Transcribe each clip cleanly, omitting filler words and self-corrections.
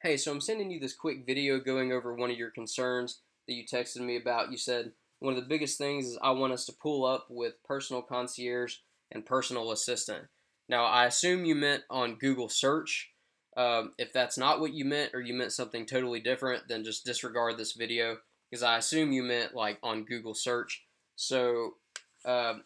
Hey, so I'm sending you this quick video going over one of your concerns that you texted me about. You said one of the biggest things is I want us to pull up with personal concierge and personal assistant. Now, I assume you meant on Google search. If that's not what you meant or you meant something totally different, then just disregard this video because I assume you meant like on Google search. So, uh,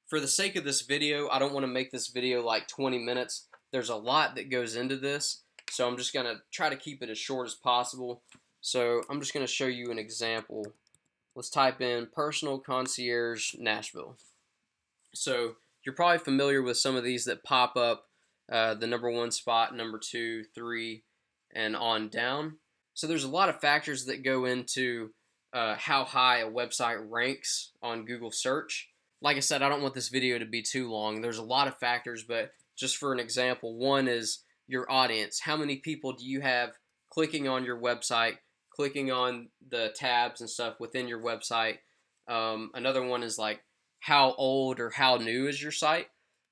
for the sake of this video, I don't want to make this video like 20 minutes. There's a lot that goes into this. So I'm just going to try to keep it as short as possible. So I'm just going to show you an example. Let's type in personal concierge Nashville. So you're probably familiar with some of these that pop up, the number one spot, number two, three, and on down. So there's a lot of factors that go into how high a website ranks on Google search. Like I said, I don't want this video to be too long. There's a lot of factors, but just for an example, one is your audience. How many people do you have clicking on your website, clicking on the tabs and stuff within your website? Another one is like how old or how new is your site.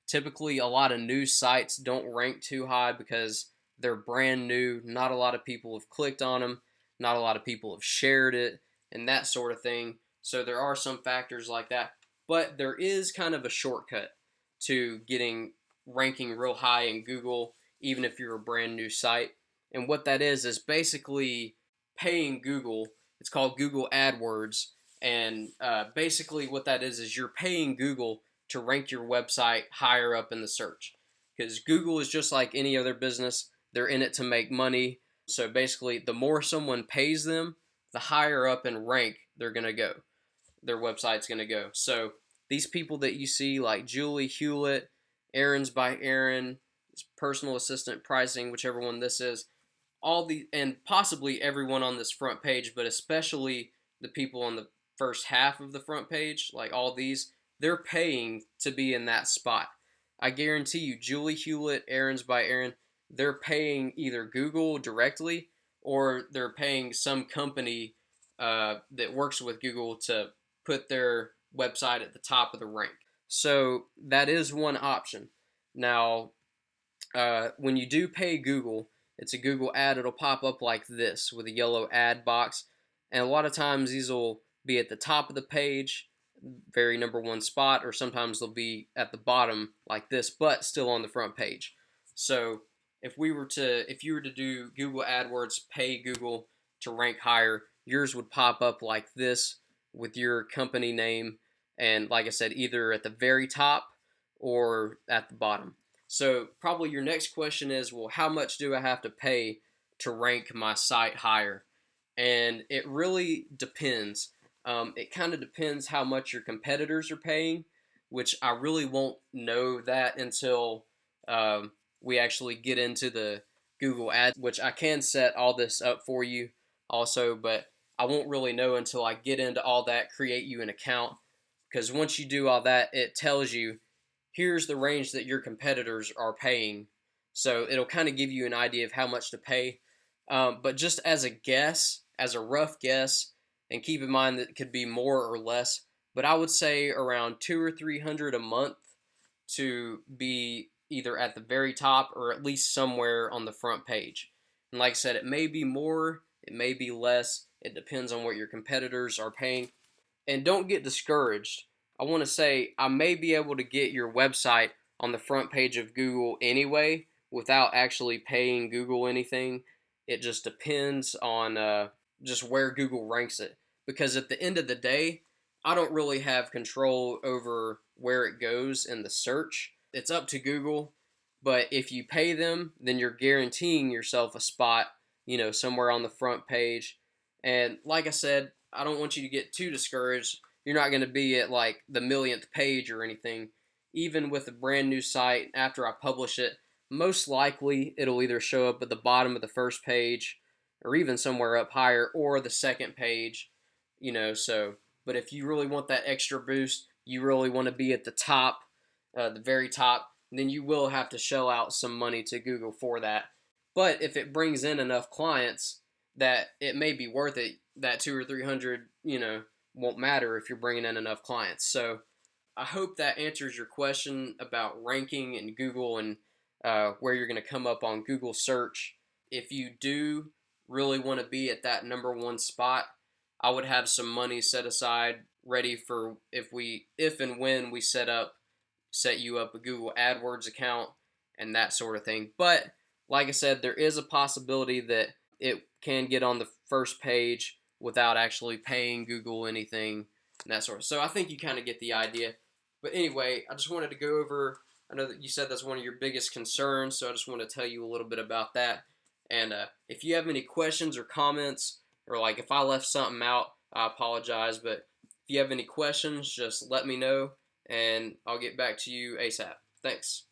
Typically, a lot of new sites don't rank too high because they're brand new. Not a lot of people have clicked on them. Not a lot of people have shared it and that sort of thing. So there are some factors like that. But there is kind of a shortcut to getting ranking real high in Google, even if you're a brand new site. And what that is basically paying Google. It's called Google AdWords. And basically, what that is you're paying Google to rank your website higher up in the search. Because Google is just like any other business, they're in it to make money. So basically, the more someone pays them, the higher up in rank they're going to go. Their website's going to go. So these people that you see, like Julie Hewlett, Aaron's by Aaron, personal assistant pricing, whichever one this is, all the and possibly everyone on this front page, but especially the people on the first half of the front page, like all these, they're paying to be in that spot. I guarantee you, Julie Hewlett, Aaron's by Aaron, they're paying either Google directly or they're paying some company that works with Google to put their website at the top of the rank. So that is one option. Now, when you do pay Google, it's a Google ad. It'll pop up like this with a yellow ad box. And a lot of times these will be at the top of the page, very number one spot, or sometimes they'll be at the bottom like this, but still on the front page. So if you were to do Google AdWords, pay Google to rank higher, yours would pop up like this with your company name, and like I said, either at the very top or at the bottom. So probably your next question is, well, how much do I have to pay to rank my site higher? And it really depends. It kind of depends how much your competitors are paying, which I really won't know that until we actually get into the Google Ads, which I can set all this up for you also, but I won't really know until I get into all that, create you an account, because once you do all that, it tells you here's the range that your competitors are paying. So it'll kind of give you an idea of how much to pay. But just as a guess, as a rough guess, and keep in mind that it could be more or less, but I would say around 200 or 300 a month to be either at the very top or at least somewhere on the front page. And like I said, it may be more, it may be less. It depends on what your competitors are paying. And don't get discouraged. I want to say I may be able to get your website on the front page of Google anyway without actually paying Google anything. It just depends on just where Google ranks it. Because at the end of the day, I don't really have control over where it goes in the search. It's up to Google. But if you pay them, then you're guaranteeing yourself a spot, somewhere on the front page. And like I said, I don't want you to get too discouraged. You're not going to be at like the millionth page or anything. Even with a brand new site, after I publish it, most likely it'll either show up at the bottom of the first page or even somewhere up higher or the second page, so. But if you really want that extra boost, you really want to be at the top, the very top, then you will have to shell out some money to Google for that. But if it brings in enough clients that it may be worth it, that 200 or 300, won't matter if you're bringing in enough clients. So I hope that answers your question about ranking in Google and where you're going to come up on Google search. if you do really want to be at that number one spot, I would have some money set aside ready for if and when we set you up a Google AdWords account and that sort of thing. But like I said, there is a possibility that it can get on the first page without actually paying Google anything and that sort of. So I think you kind of get the idea. But anyway, I just wanted to go over. I know that you said that's one of your biggest concerns, so I just want to tell you a little bit about that. And if you have any questions or comments, or like if I left something out, I apologize. But if you have any questions, just let me know, and I'll get back to you ASAP. Thanks.